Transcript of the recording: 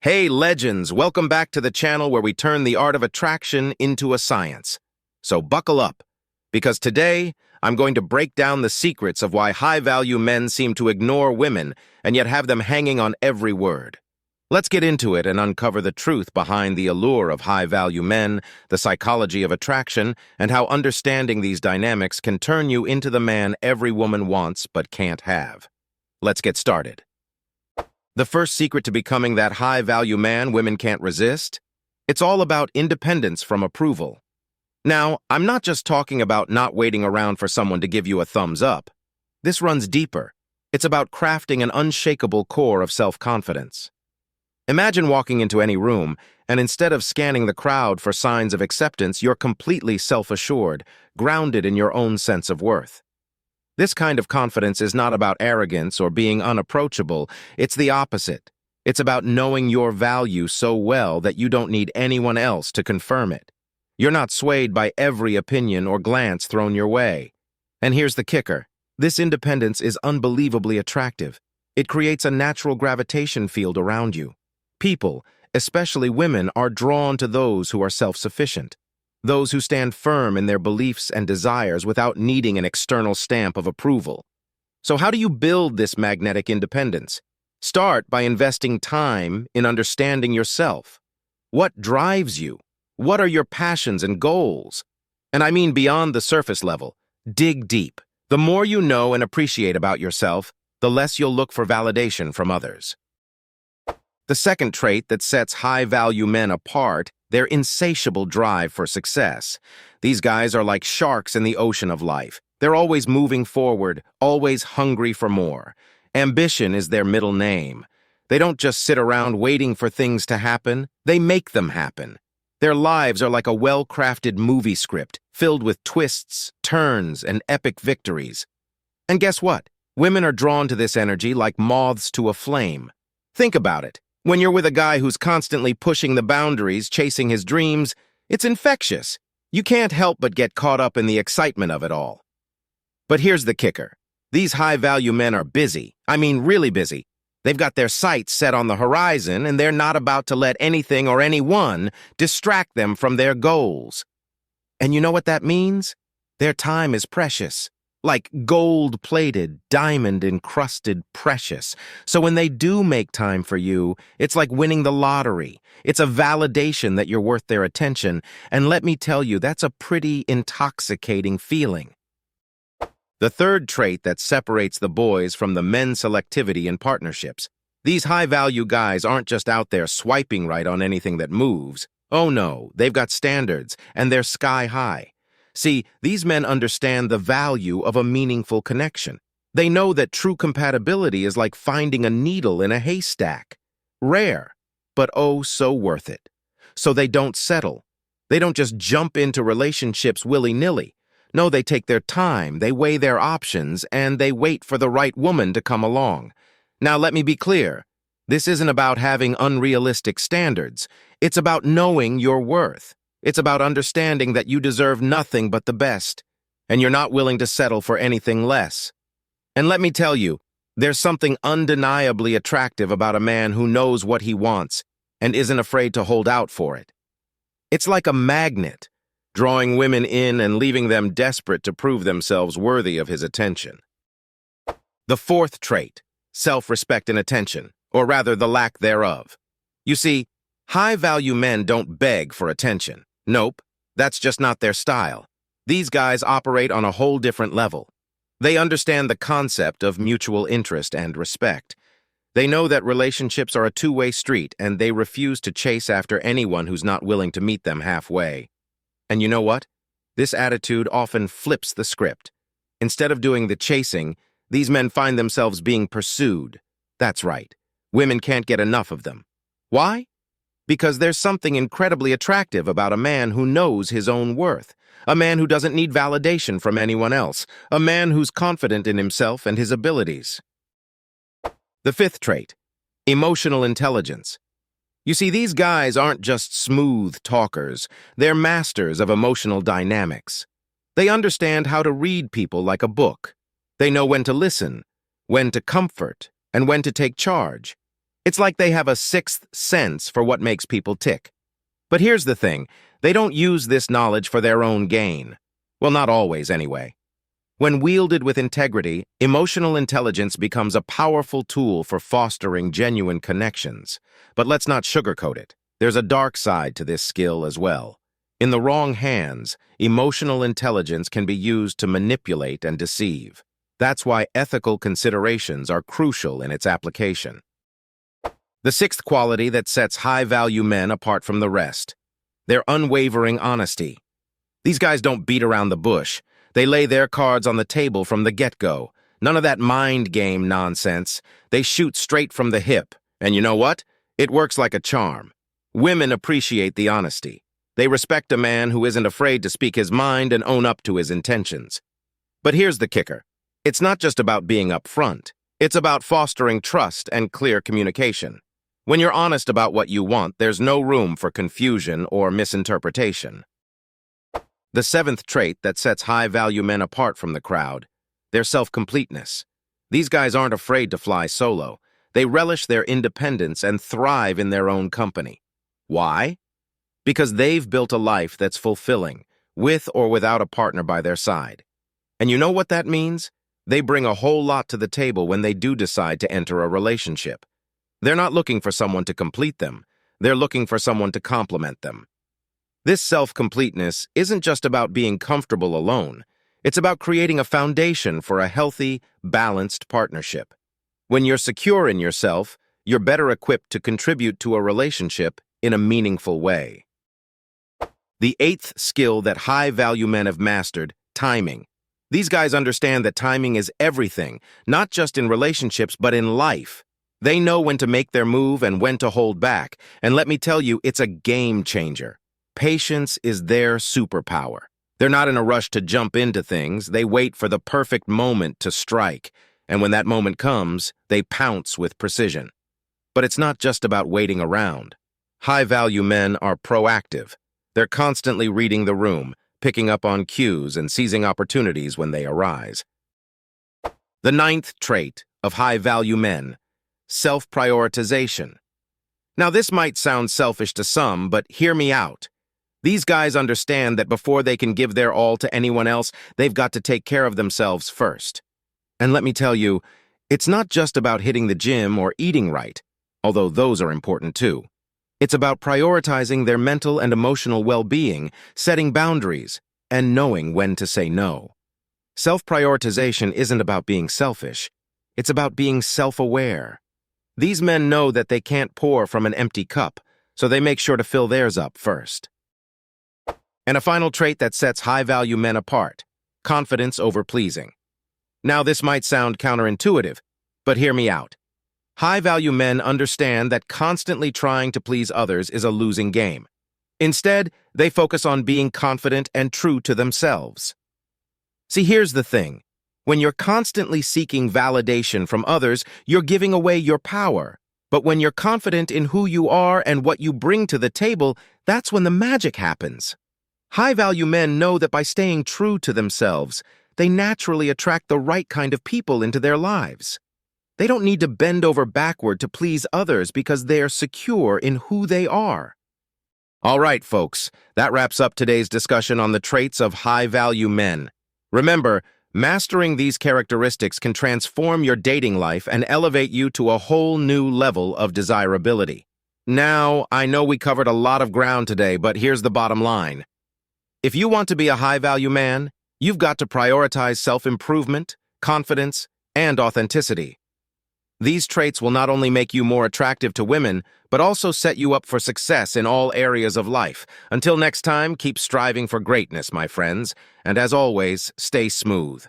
Hey, legends! Welcome back to the channel where we turn the art of attraction into a science. So buckle up, because today I'm going to break down the secrets of why high-value men seem to ignore women and yet have them hanging on every word. Let's get into it and uncover the truth behind the allure of high-value men, the psychology of attraction, and how understanding these dynamics can turn you into the man every woman wants but can't have. Let's get started. The first secret to becoming that high-value man women can't resist? It's all about independence from approval. Now, I'm not just talking about not waiting around for someone to give you a thumbs up. This runs deeper. It's about crafting an unshakable core of self-confidence. Imagine walking into any room, and instead of scanning the crowd for signs of acceptance, you're completely self-assured, grounded in your own sense of worth. This kind of confidence is not about arrogance or being unapproachable. It's the opposite. It's about knowing your value so well that you don't need anyone else to confirm it. You're not swayed by every opinion or glance thrown your way. And here's the kicker. This independence is unbelievably attractive. It creates a natural gravitation field around you. People, especially women, are drawn to those who are self-sufficient. Those who stand firm in their beliefs and desires without needing an external stamp of approval. So how do you build this magnetic independence? Start by investing time in understanding yourself. What drives you? What are your passions and goals? And I mean beyond the surface level. Dig deep. The more you know and appreciate about yourself, the less you'll look for validation from others. The second trait that sets high-value men apart, their insatiable drive for success. These guys are like sharks in the ocean of life. They're always moving forward, always hungry for more. Ambition is their middle name. They don't just sit around waiting for things to happen, they make them happen. Their lives are like a well-crafted movie script, filled with twists, turns, and epic victories. And guess what? Women are drawn to this energy like moths to a flame. Think about it. When you're with a guy who's constantly pushing the boundaries, chasing his dreams, it's infectious. You can't help but get caught up in the excitement of it all. But here's the kicker. These high-value men are busy. I mean, really busy. They've got their sights set on the horizon, and they're not about to let anything or anyone distract them from their goals. And you know what that means? Their time is precious. Like gold-plated, diamond-encrusted precious. So when they do make time for you, it's like winning the lottery. It's a validation that you're worth their attention, and let me tell you, that's a pretty intoxicating feeling. The third trait that separates the boys from the men's selectivity in partnerships. These high-value guys aren't just out there swiping right on anything that moves. Oh no, they've got standards, and they're sky-high. See, these men understand the value of a meaningful connection. They know that true compatibility is like finding a needle in a haystack. Rare, but oh so worth it. So they don't settle. They don't just jump into relationships willy-nilly. No, they take their time, they weigh their options, and they wait for the right woman to come along. Now let me be clear. This isn't about having unrealistic standards. It's about knowing your worth. It's about understanding that you deserve nothing but the best, and you're not willing to settle for anything less. And let me tell you, there's something undeniably attractive about a man who knows what he wants and isn't afraid to hold out for it. It's like a magnet, drawing women in and leaving them desperate to prove themselves worthy of his attention. The fourth trait, self-respect and attention, or rather the lack thereof. You see, high-value men don't beg for attention. Nope, that's just not their style. These guys operate on a whole different level. They understand the concept of mutual interest and respect. They know that relationships are a two-way street, and they refuse to chase after anyone who's not willing to meet them halfway. And you know what? This attitude often flips the script. Instead of doing the chasing, these men find themselves being pursued. That's right. Women can't get enough of them. Why? Because there's something incredibly attractive about a man who knows his own worth, a man who doesn't need validation from anyone else, a man who's confident in himself and his abilities. The fifth trait, emotional intelligence. You see, these guys aren't just smooth talkers, they're masters of emotional dynamics. They understand how to read people like a book. They know when to listen, when to comfort, and when to take charge. It's like they have a sixth sense for what makes people tick. But here's the thing, they don't use this knowledge for their own gain. Well, not always, anyway. When wielded with integrity, emotional intelligence becomes a powerful tool for fostering genuine connections. But let's not sugarcoat it. There's a dark side to this skill as well. In the wrong hands, emotional intelligence can be used to manipulate and deceive. That's why ethical considerations are crucial in its application. The sixth quality that sets high-value men apart from the rest: their unwavering honesty. These guys don't beat around the bush. They lay their cards on the table from the get-go. None of that mind game nonsense. They shoot straight from the hip. And you know what? It works like a charm. Women appreciate the honesty. They respect a man who isn't afraid to speak his mind and own up to his intentions. But here's the kicker. It's not just about being upfront. It's about fostering trust and clear communication. When you're honest about what you want, there's no room for confusion or misinterpretation. The seventh trait that sets high-value men apart from the crowd: their self-completeness. These guys aren't afraid to fly solo. They relish their independence and thrive in their own company. Why? Because they've built a life that's fulfilling, with or without a partner by their side. And you know what that means? They bring a whole lot to the table when they do decide to enter a relationship. They're not looking for someone to complete them. They're looking for someone to complement them. This self-completeness isn't just about being comfortable alone. It's about creating a foundation for a healthy, balanced partnership. When you're secure in yourself, you're better equipped to contribute to a relationship in a meaningful way. The eighth skill that high-value men have mastered: timing. These guys understand that timing is everything, not just in relationships, but in life. They know when to make their move and when to hold back, and let me tell you, it's a game changer. Patience is their superpower. They're not in a rush to jump into things. They wait for the perfect moment to strike, and when that moment comes, they pounce with precision. But it's not just about waiting around. High-value men are proactive. They're constantly reading the room, picking up on cues and seizing opportunities when they arise. The ninth trait of high-value men: self-prioritization. Now, this might sound selfish to some, but hear me out. These guys understand that before they can give their all to anyone else, they've got to take care of themselves first. And let me tell you, it's not just about hitting the gym or eating right, although those are important too. It's about prioritizing their mental and emotional well-being, setting boundaries, and knowing when to say no. Self-prioritization isn't about being selfish. It's about being self-aware. These men know that they can't pour from an empty cup, so they make sure to fill theirs up first. And a final trait that sets high-value men apart: confidence over pleasing. Now, this might sound counterintuitive, but hear me out. High-value men understand that constantly trying to please others is a losing game. Instead, they focus on being confident and true to themselves. See, here's the thing. When you're constantly seeking validation from others, you're giving away your power. But when you're confident in who you are and what you bring to the table, that's when the magic happens. High-value men know that by staying true to themselves, they naturally attract the right kind of people into their lives. They don't need to bend over backward to please others because they are secure in who they are. All right, folks, that wraps up today's discussion on the traits of high-value men. Remember, mastering these characteristics can transform your dating life and elevate you to a whole new level of desirability. Now, I know we covered a lot of ground today, but here's the bottom line. If you want to be a high-value man, you've got to prioritize self-improvement, confidence, and authenticity. These traits will not only make you more attractive to women, but also set you up for success in all areas of life. Until next time, keep striving for greatness, my friends, and as always, stay smooth.